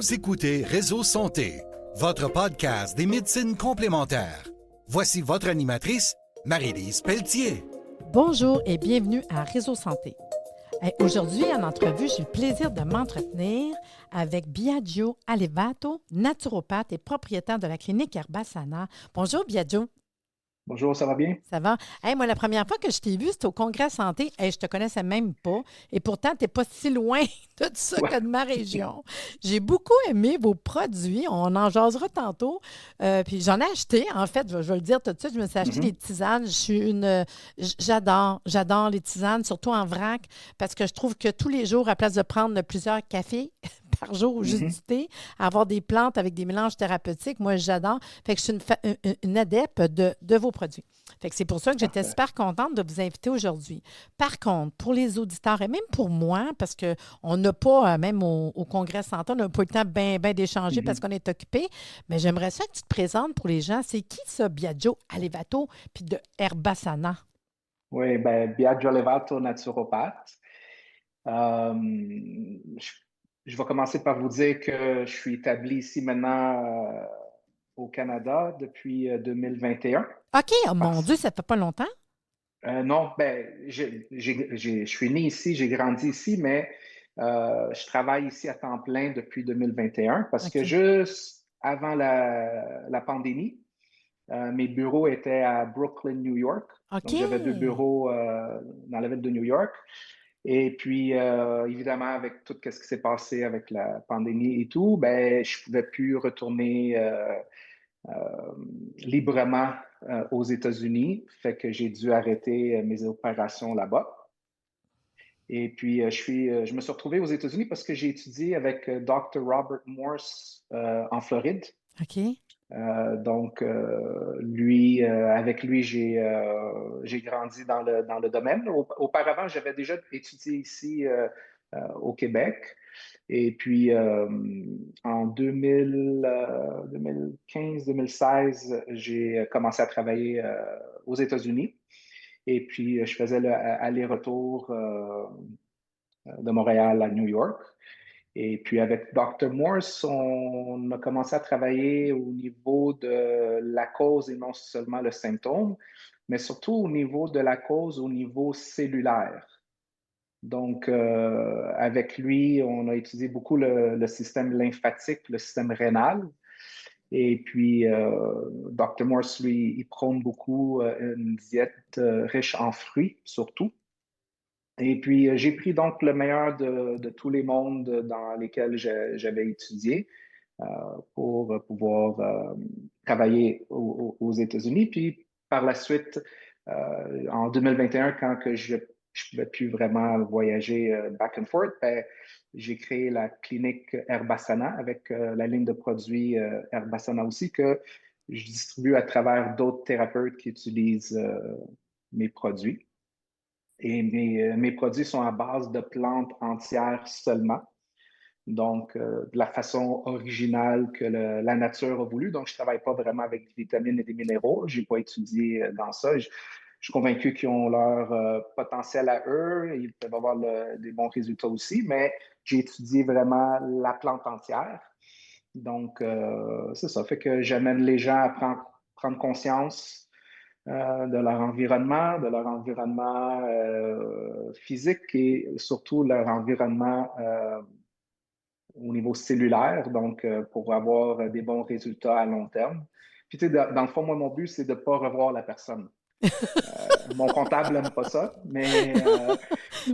Vous écoutez Réseau Santé, votre podcast des médecines complémentaires. Voici votre animatrice, Marie-Lise Pelletier. Bonjour et bienvenue à Réseau Santé. Aujourd'hui, en entrevue, j'ai le plaisir de m'entretenir avec Biagio Alevato, naturopathe et propriétaire de la clinique Herbasana. Bonjour Biagio. Bonjour, ça va bien? Ça va? Moi, la première fois que je t'ai vu, c'était au Congrès Santé. Je te connaissais même pas. Et pourtant, tu n'es pas si loin de ça que de ma région. J'ai beaucoup aimé vos produits. On en jasera tantôt. Puis j'en ai acheté, en fait. Je vais le dire tout de suite. Je me suis acheté des tisanes. J'adore les tisanes, surtout en vrac, parce que je trouve que tous les jours, à place de prendre plusieurs cafés par jour ou juste du thé, avoir des plantes avec des mélanges thérapeutiques, moi, j'adore. Fait que je suis une adepte de vos produits. Fait que c'est pour ça que j'étais super contente de vous inviter aujourd'hui. Par contre, pour les auditeurs et même pour moi, parce qu'on n'a pas, même au Congrès Santé, on n'a pas eu le temps bien d'échanger parce qu'on est occupé, mais j'aimerais ça que tu te présentes pour les gens. C'est qui ça, Biagio Alevato, puis de Herbasana? Oui, Biagio Alevato, naturopathe. Je vais commencer par vous dire que je suis établi ici maintenant au Canada depuis 2021. OK, oh mon Dieu, ça fait pas longtemps? Non, je suis né ici, j'ai grandi ici, mais je travaille ici à temps plein depuis 2021 parce que juste avant la pandémie, mes bureaux étaient à Brooklyn, New York. OK. Donc, j'avais 2 bureaux dans la ville de New York. Et puis, évidemment, avec tout ce qui s'est passé avec la pandémie et tout, je ne pouvais plus retourner librement aux États-Unis. Fait que j'ai dû arrêter mes opérations là-bas. Et puis, je me suis retrouvé aux États-Unis parce que j'ai étudié avec Dr. Robert Morse en Floride. OK. Avec lui, j'ai grandi dans le domaine. Auparavant, j'avais déjà étudié ici au Québec. Et puis, en 2015-2016, j'ai commencé à travailler aux États-Unis. Et puis, je faisais l'aller-retour de Montréal à New York. Et puis, avec Dr. Morse, on a commencé à travailler au niveau de la cause et non seulement le symptôme, mais surtout au niveau de la cause au niveau cellulaire. Donc, avec lui, on a étudié beaucoup le système lymphatique, le système rénal. Et puis, Dr. Morse, lui, il prône beaucoup une diète riche en fruits, surtout. Et puis, j'ai pris donc le meilleur de tous les mondes dans lesquels j'avais étudié pour pouvoir travailler aux États-Unis. Puis, par la suite, en 2021, quand je ne pouvais plus vraiment voyager back and forth, j'ai créé la clinique Herbasana avec la ligne de produits Herbasana aussi que je distribue à travers d'autres thérapeutes qui utilisent mes produits. Et mes produits sont à base de plantes entières seulement. Donc, de la façon originale que la nature a voulu. Donc, je ne travaille pas vraiment avec des vitamines et des minéraux. Je n'ai pas étudié dans ça. Je suis convaincu qu'ils ont leur potentiel à eux. Ils peuvent avoir des bons résultats aussi, mais j'ai étudié vraiment la plante entière. Donc, c'est ça. Fait que j'amène les gens à prendre conscience de leur environnement physique et surtout leur environnement au niveau cellulaire, donc pour avoir des bons résultats à long terme. Puis, tu sais, dans le fond, moi, mon but, c'est de ne pas revoir la personne. Mon comptable n'aime pas ça, mais...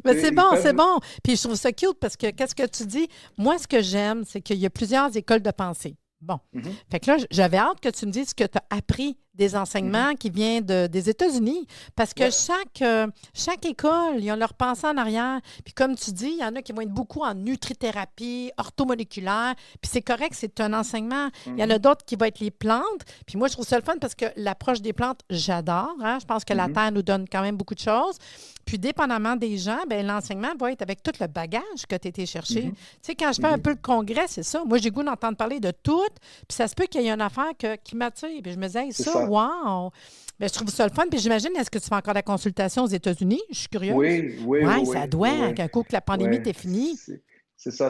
mais c'est bon, c'est bon. Puis je trouve ça cute parce que qu'est-ce que tu dis? Moi, ce que j'aime, c'est qu'il y a plusieurs écoles de pensée. Bon. Fait que là, j'avais hâte que tu me dises ce que tu as appris des enseignements qui viennent des États-Unis. Parce que chaque école, ils ont leur pensée en arrière. Puis comme tu dis, il y en a qui vont être beaucoup en nutrithérapie, orthomoléculaire. Puis c'est correct, c'est un enseignement. Il y en a d'autres qui vont être les plantes. Puis moi, je trouve ça le fun parce que l'approche des plantes, j'adore. Hein? Je pense que la Terre nous donne quand même beaucoup de choses. Puis, dépendamment des gens, l'enseignement va être avec tout le bagage que tu as été chercher. Tu sais, quand je fais un peu le congrès, c'est ça. Moi, j'ai goût d'entendre parler de tout. Puis, ça se peut qu'il y ait une affaire qui m'attire. Puis, je me disais, wow! Je trouve ça le fun. Puis, j'imagine, est-ce que tu fais encore de la consultation aux États-Unis? Je suis curieuse. Oui. Ça doit, qu'un coup que la pandémie était finie. C'est ça,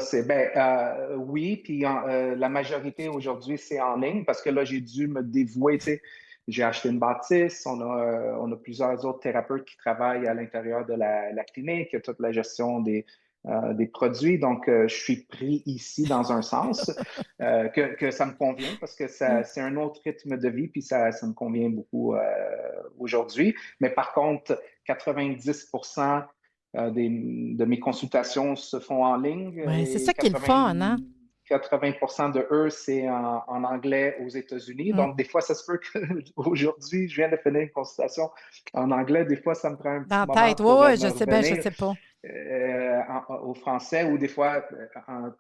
oui, puis la majorité aujourd'hui, c'est en ligne parce que là, j'ai dû me dévouer, tu sais. J'ai acheté une bâtisse, on a plusieurs autres thérapeutes qui travaillent à l'intérieur de la clinique, il y a toute la gestion des produits. Donc, je suis pris ici dans un sens que ça me convient parce que c'est un autre rythme de vie, puis ça me convient beaucoup aujourd'hui. Mais par contre, 90% de mes consultations se font en ligne. Ouais, c'est Et ça qui est le fun, hein? 80% de eux, c'est en anglais aux États-Unis. Donc, des fois, ça se peut qu'aujourd'hui, je viens de finir une consultation en anglais. Des fois, ça me prend un petit Dans la moment tête, pour oui, me je sais bien, je revenir sais pas. au français ou des fois,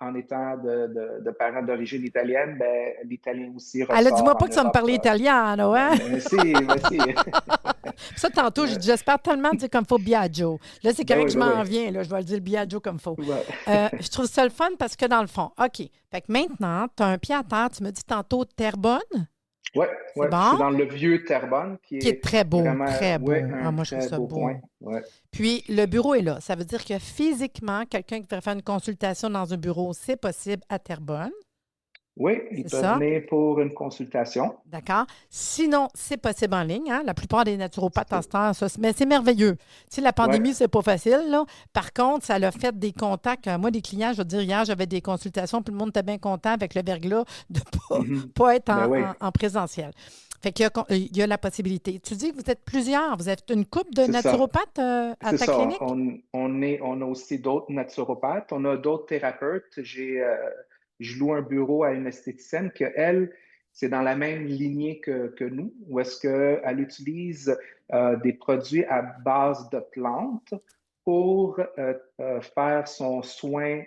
en étant de parents d'origine italienne, ben, l'italien aussi Alors, dis-moi ressort pas en que tu vas me Europe. parler italien, hein? Mais si. Ça, tantôt, j'ai dit, j'espère tellement dire comme faut Biagio. Là, c'est correct que je m'en Oui. viens, là, je vais le dire le Biagio comme faut. Ouais. Je trouve ça le fun parce que dans le fond, OK. Fait que maintenant, tu as un pied à terre, tu me dis tantôt Terrebonne. Oui, C'est je suis bon? dans le vieux Terrebonne, qui Qui est est très beau, vraiment très beau. un Moi, je trouve très ça beau beau. point. Ouais. Puis, le bureau est là. Ça veut dire que physiquement, quelqu'un qui voudrait faire une consultation dans un bureau, c'est possible à Terrebonne. Oui, il C'est peut ça. venir pour une consultation. D'accord? Sinon, c'est possible en ligne. Hein? La plupart des naturopathes en ce temps, mais c'est merveilleux. Tu sais, la pandémie, c'est pas facile, là. Par contre, ça a fait des contacts. Moi, des clients, je veux dire, hier, j'avais des consultations, puis le monde était bien content avec le verglas de ne pas être Ben oui. en présentiel. Fait qu'il y a la possibilité. Tu dis que vous êtes plusieurs. Vous êtes une couple de C'est ça. naturopathes à C'est ta ça. clinique? On a aussi d'autres naturopathes. On a d'autres thérapeutes. Je loue un bureau à une esthéticienne que elle, c'est dans la même lignée que nous, où est-ce qu'elle utilise des produits à base de plantes pour faire son soin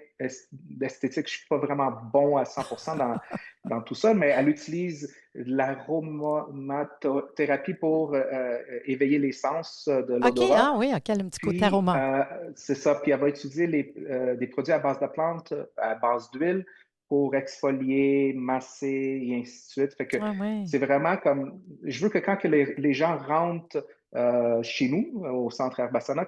d'esthétique. Je ne suis pas vraiment bon à 100% dans tout ça, mais elle utilise l'aromathérapie pour éveiller les sens de OK. l'odorat. Ah oui, OK. Un petit côté Puis, aroma. c'est ça. Puis, elle va utiliser des produits à base de plantes, à base d'huile, pour exfolier, masser et ainsi de suite. Fait que Oui. c'est vraiment comme... Je veux que quand que les gens rentrent chez nous, au centre Herbasana,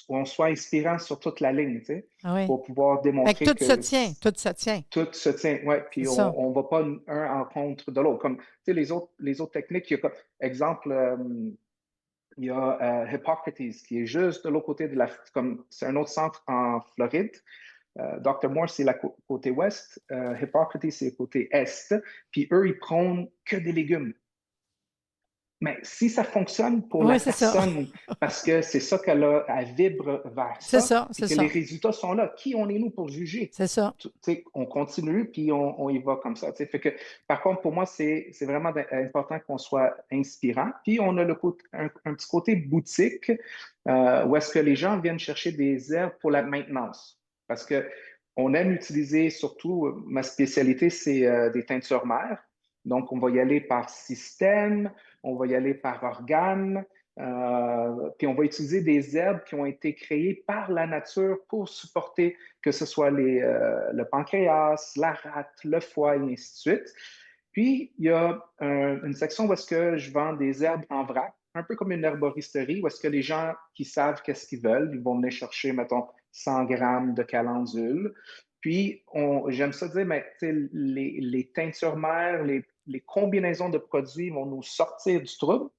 qu'on soit inspirant sur toute la ligne, tu sais, Ah oui. pour pouvoir Fait que démontrer tout se que tient. Tout se tient. tout se tient. Ouais, C'est puis ça. on ne va pas un en contre de l'autre. Comme, tu sais, les autres techniques, exemple, il y a Hippocrates, qui est juste de l'autre côté comme c'est un autre centre en Floride. Dr. Moore, c'est la côté ouest. Hippocrates, c'est le côté est. Puis eux, ils prônent que des légumes. Mais si ça fonctionne pour la Oui, c'est ça. personne, parce que c'est ça elle vibre vers C'est ça, ça, et c'est que ça. les résultats sont là. Qui on est nous pour juger? C'est ça. On continue, puis on y va comme ça. Fait que, par contre, pour moi, c'est vraiment important qu'on soit inspirant. Puis on a un petit côté boutique où est-ce que les gens viennent chercher des herbes pour la maintenance. Parce que on aime utiliser, surtout, ma spécialité, c'est des teintures mères. Donc, on va y aller par système, on va y aller par organe, puis on va utiliser des herbes qui ont été créées par la nature pour supporter que ce soit le pancréas, la rate, le foie et ainsi de suite. Puis, il y a une section où est-ce que je vends des herbes en vrac, un peu comme une herboristerie, où est-ce que les gens qui savent qu'est-ce qu'ils veulent, ils vont venir chercher, mettons, 100 grammes de calendule. Puis, j'aime ça dire, mais les teintures mères, les combinaisons de produits vont nous sortir du trouble,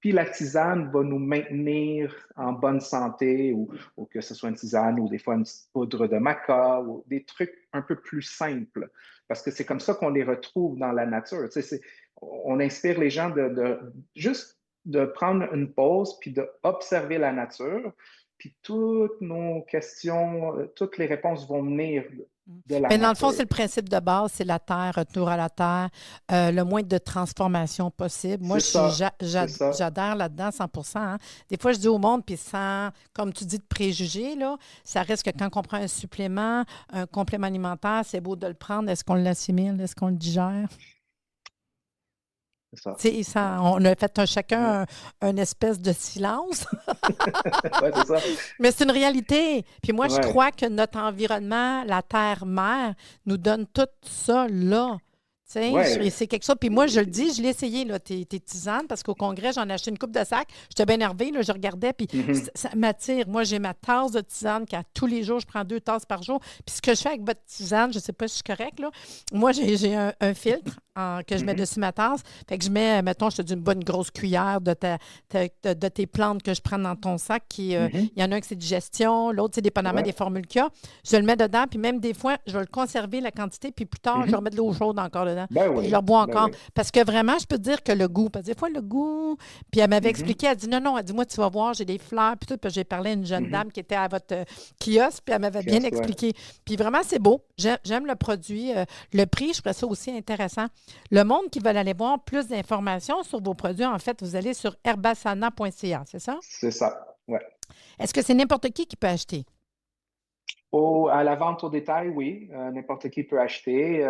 puis la tisane va nous maintenir en bonne santé, ou que ce soit une tisane, ou des fois une petite poudre de maca, ou des trucs un peu plus simples, parce que c'est comme ça qu'on les retrouve dans la nature. On inspire les gens juste de prendre une pause, puis d'observer la nature, puis toutes nos questions, toutes les réponses vont venir de la Mais dans le nature. fond, c'est le principe de base, c'est la terre, retour à la terre, le moins de transformation possible. Moi, j'adhère là-dedans 100%. Hein. Des fois, je dis au monde, puis sans, comme tu dis, de préjugés, là, ça reste que quand on prend un supplément, un complément alimentaire, c'est beau de le prendre. Est-ce qu'on l'assimile? Est-ce qu'on le digère? C'est ça. On a fait chacun une espèce de silence. Oui, c'est ça. Mais c'est une réalité. Puis moi, je crois que notre environnement, la terre-mère, nous donne tout ça là. Tu sais, Ouais. c'est quelque chose. Puis moi, je le dis, je l'ai essayé, là, tes tisanes, parce qu'au congrès, j'en ai acheté une coupe de sac. J'étais bien énervée, là, je regardais, puis Mhm. ça m'attire. Moi, j'ai ma tasse de tisane qu'à tous les jours, je prends 2 tasses par jour. Puis ce que je fais avec votre tisane, je ne sais pas si je suis correcte, là. Moi, j'ai un filtre que je mets Mhm. dessus ma tasse. Fait que je mets, mettons, je te dis une bonne grosse cuillère de tes plantes que je prends dans ton sac. Mhm. Il y en a un qui c'est digestion, l'autre, c'est dépendamment Ouais. des formules qu'il y a. Je le mets dedans, puis même des fois, je vais le conserver, la quantité, puis plus tard, je vais Mhm. remettre de l'eau chaude encore dedans. Ben Puis je le oui, bois ben encore. oui. Parce que vraiment, je peux te dire que le goût, parce que des fois, le goût. Puis elle m'avait Mhm. expliqué, elle dit non, elle dit moi, tu vas voir, j'ai des fleurs, puis tout. Puis j'ai parlé à une jeune Mhm. dame qui était à votre kiosque, puis elle m'avait bien Kiosque, ouais. expliqué. Puis vraiment, c'est beau. J'aime le produit. Le prix, je trouve ça aussi intéressant. Le monde qui veut aller voir plus d'informations sur vos produits, en fait, vous allez sur herbasana.ca, c'est ça? C'est ça. Ouais. Est-ce que c'est n'importe qui peut acheter? À la vente au détail, oui, n'importe qui peut acheter,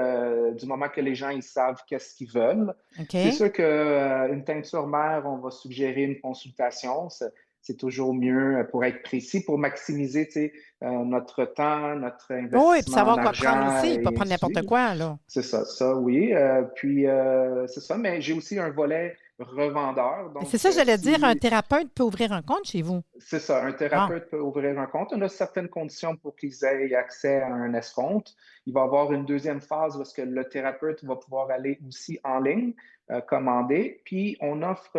du moment que les gens ils savent qu'est-ce qu'ils veulent. C'est OK? sûr qu'une teinture mère, on va suggérer une consultation. C'est toujours mieux pour être précis, pour maximiser, tu sais, notre temps, notre Oui, puis investissement en savoir quoi prendre argent aussi, pas et prendre ainsi de n'importe suite. quoi, là. C'est ça, oui. Puis c'est ça, mais j'ai aussi un volet revendeur. Mais Donc, c'est ça, j'allais dire, un si thérapeute peut ouvrir un compte chez vous. c'est ça, un Bon. thérapeute peut ouvrir un compte. On a certaines conditions pour qu'ils aient accès à un escompte. Il va y avoir une deuxième phase où est-ce que le thérapeute va pouvoir aller aussi en ligne, commander. Puis on offre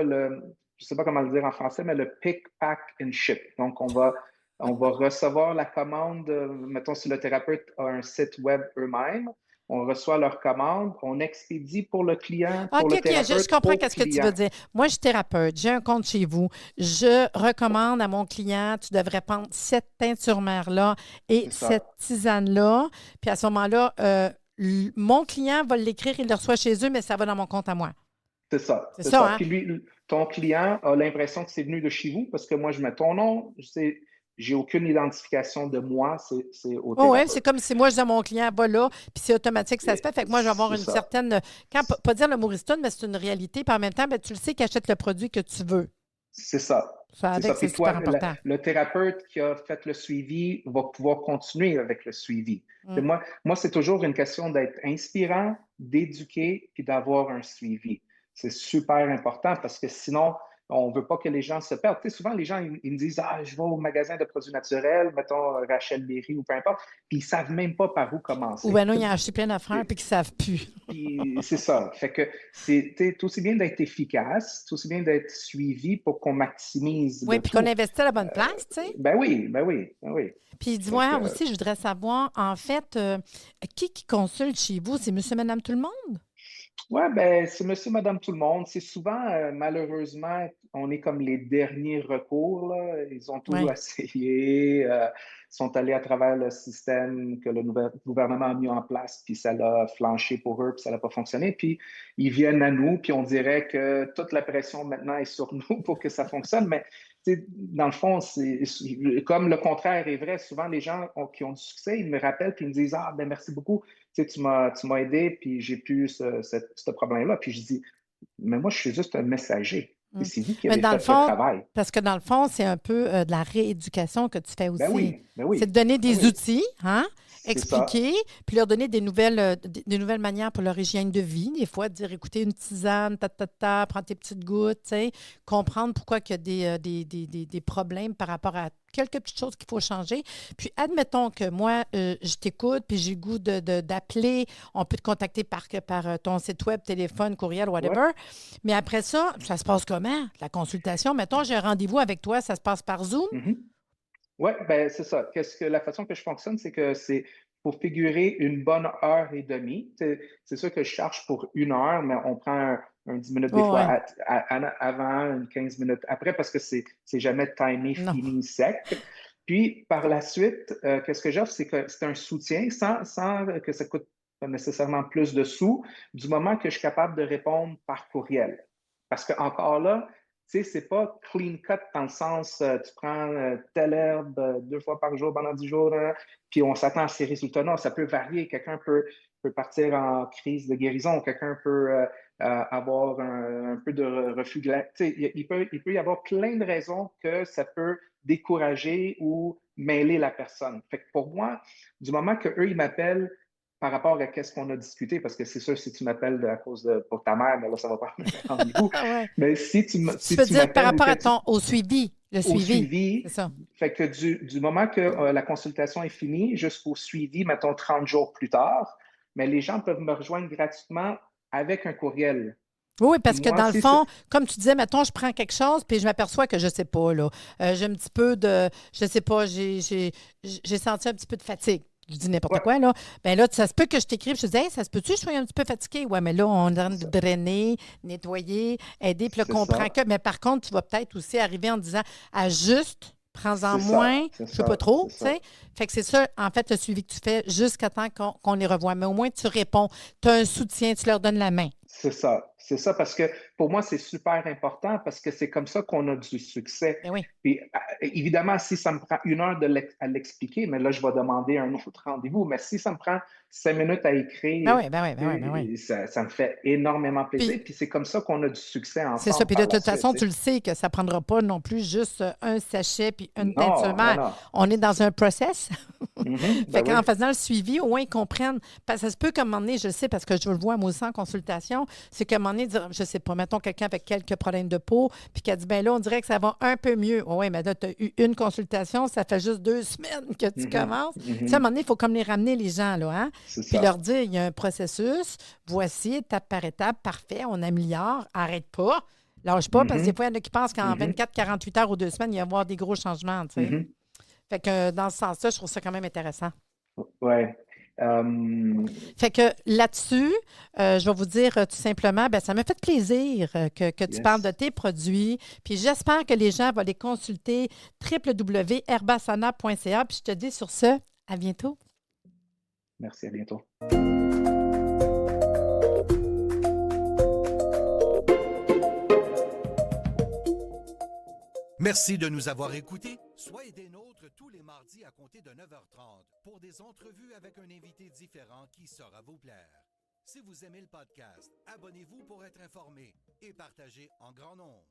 je ne sais pas comment le dire en français, mais le pick, pack and ship. Donc on va recevoir la commande, mettons si le thérapeute a un site web eux-mêmes, on reçoit leur commande, on expédie pour le client, pour OK, le OK, je thérapeute comprends au qu'est-ce que tu veux client. dire. Moi, je suis thérapeute, j'ai un compte chez vous. Je recommande à mon client, tu devrais prendre cette teinture mère-là et C'est cette ça. tisane-là. Puis à ce moment-là, mon client va l'écrire, il le reçoit chez eux, mais ça va dans mon compte à moi. C'est ça, C'est c'est ça, ça. hein? Puis lui, ton client a l'impression que c'est venu de chez vous parce que moi, je mets ton nom, j'ai aucune identification de moi, c'est au Oh, ouais, c'est thérapeute. comme si moi, je dis à mon client, va là, puis c'est automatique, ça se fait. Fait que moi, je vais avoir C'est une ça. certaine. Pas dire le mot ristourne, mais c'est une réalité. Puis en même temps, ben, tu le sais qu'il achète le produit que tu veux. C'est ça. Ça C'est avec, ça. c'est Puis super toi, important. le thérapeute qui a fait le suivi va pouvoir continuer avec le suivi. Et Mm. moi c'est toujours une question d'être inspirant, d'éduquer, puis d'avoir un suivi. C'est super important parce que sinon, on ne veut pas que les gens se perdent. Tu sais, souvent, les gens, ils me disent, ah, je vais au magasin de produits naturels, mettons Rachel Berry ou peu importe, puis ils ne savent même pas par où Ou commencer. ben non, il a acheté plein d'affaires puis qu'ils ne savent plus. Puis c'est ça. Fait que c'est aussi bien d'être efficace, c'est aussi bien d'être suivi pour qu'on maximise Oui, le puis qu'on tout. investit à la bonne place, tu sais. Ben oui, ben oui, ben oui. Puis Fait que, dis-moi aussi, je voudrais savoir, en fait, qui consulte chez vous? C'est monsieur, madame, tout le monde? ouais, ben c'est monsieur, madame, tout le monde. C'est souvent, malheureusement, on est comme les derniers recours, là. Ils ont tout Oui. essayé, sont allés à travers le système que le gouvernement a mis en place, puis ça l'a flanché pour eux, puis ça n'a pas fonctionné. Puis ils viennent à nous, puis on dirait que toute la pression maintenant est sur nous pour que ça fonctionne. Mais tu sais, dans le fond, comme le contraire est vrai. Souvent, les gens qui ont du succès, ils me rappellent, puis ils me disent, ah, ben merci beaucoup, tu sais, tu m'as aidé, puis j'ai plus ce problème-là. Puis je dis, mais moi, je suis juste un messager. Mm. C'est vous qui Mais avez dans le fait le fond, travail. parce que dans le fond, c'est un peu de la rééducation que tu fais aussi. Ben C'est de oui, donner ben des oui. outils, hein? C'est ça. Expliquer, puis leur donner des nouvelles manières pour leur hygiène de vie. Des fois, dire, écoutez, une tisane, prends tes petites gouttes, tu sais, comprendre pourquoi il y a des problèmes par rapport à quelques petites choses qu'il faut changer. Puis, admettons que moi, je t'écoute, puis j'ai le goût d'appeler. On peut te contacter par ton site web, téléphone, courriel, Ouais. whatever. Mais après ça se passe comment? La consultation, mettons, j'ai un rendez-vous avec toi, ça se passe par Zoom? Mhm. Ouais, ben c'est ça. La façon que je fonctionne, c'est que c'est pour figurer une bonne heure et demie. C'est sûr que je charge pour une heure, mais on prend un 10 minutes des Oh, fois ouais. avant, une 15 minutes après, parce que c'est jamais timé, Non. fini, sec. Puis par la suite, qu'est-ce que j'offre, c'est que c'est un soutien sans que ça coûte pas nécessairement plus de sous, du moment que je suis capable de répondre par courriel. Parce que encore là, tu sais, c'est pas clean cut dans le sens, tu prends telle herbe 2 fois par jour pendant 10 jours, hein, puis on s'attend à ces résultats. Non, ça peut varier. Quelqu'un peut partir en crise de guérison. Quelqu'un peut avoir un peu de reflux. Tu sais, il peut y avoir plein de raisons que ça peut décourager ou mêler la personne. Fait que pour moi, du moment qu'eux, ils m'appellent, par rapport à ce qu'on a discuté, parce que c'est sûr, si tu m'appelles à cause pour ta mère, mais là, ça va pas me rendez-vous. Ah ouais. Mais si tu Tu veux dire par m'appelles ou rapport que à au suivi, le au suivi, suivi, c'est ça. fait que du moment que la consultation est finie jusqu'au suivi, mettons 30 jours plus tard, mais les gens peuvent me rejoindre gratuitement avec un courriel. Oui, Puis parce que moi, dans le si fond, comme tu disais, mettons, je prends quelque chose, puis je m'aperçois que je sais pas, là. J'ai un petit peu de, je sais pas, j'ai senti un petit peu de fatigue. Je dis n'importe ouais, quoi, là. Bien là, ça se peut que je t'écrive, je te dis, hey, ça se peut-tu, je suis un petit peu fatiguée? Ouais, mais là, on est en train de c'est drainer, nettoyer, aider, puis là, c'est comprends ça, que. Mais par contre, tu vas peut-être aussi arriver en disant, ajuste, prends-en c'est moins, ça, c'est je sais pas ça, c'est trop, tu ça. sais. Fait que c'est ça, en fait, le suivi que tu fais jusqu'à temps qu'on les revoie. Mais au moins, tu réponds, tu as un soutien, tu leur donnes la main. C'est ça, parce que pour moi, c'est super important parce que c'est comme ça qu'on a du succès. Ben oui. Puis, évidemment, si ça me prend 1 heure à l'expliquer, mais là, je vais demander un autre rendez-vous. Mais si ça me prend 5 minutes à Ben écrire, oui, ben oui, ben oui, ben oui. ça me fait énormément plaisir. Puis, Puis, c'est comme ça qu'on a du succès c'est ça. ensemble Puis de par la toute suite. façon, Tu tu sais. le sais que ça ne prendra pas non plus juste un sachet puis une teinture Non, non, mère. non. On est dans un process. Mhm, Fait ben oui, qu'en faisant le suivi, au moins, ils comprennent. Parce que ça se peut qu'à un moment donné, je le sais parce que je le vois moi aussi en consultation, c'est qu'à un moment donné, dire, je sais pas, mettons quelqu'un avec quelques problèmes de peau, puis qui a dit, ben là, on dirait que ça va un peu mieux. Oui, mais là, tu as eu une consultation, ça fait juste 2 semaines que tu mhm, commences. Tu sais, à un mhm. moment donné, il faut comme les ramener, les gens, là, hein? C'est Puis ça. leur dire, il y a un processus, voici, étape par étape, parfait, on améliore, arrête pas. Lâche pas, parce que des Mhm, fois, il y en a qui pensent qu'en mhm, 24, 48 heures ou 2 semaines, il va y avoir des gros changements, tu sais. mhm. Fait que dans ce sens-là, je trouve ça quand même intéressant. Ouais. Fait que là-dessus, je vais vous dire tout simplement, ben, ça me fait plaisir que tu parles de Yes. tes produits. Puis j'espère que les gens vont les consulter www.herbasana.ca. Puis je te dis sur ce, à bientôt. Merci, à bientôt. Merci de nous avoir écoutés. Soyez des nôtres tous les mardis à compter de 9h30 pour des entrevues avec un invité différent qui saura vous plaire. Si vous aimez le podcast, abonnez-vous pour être informé et partagez en grand nombre.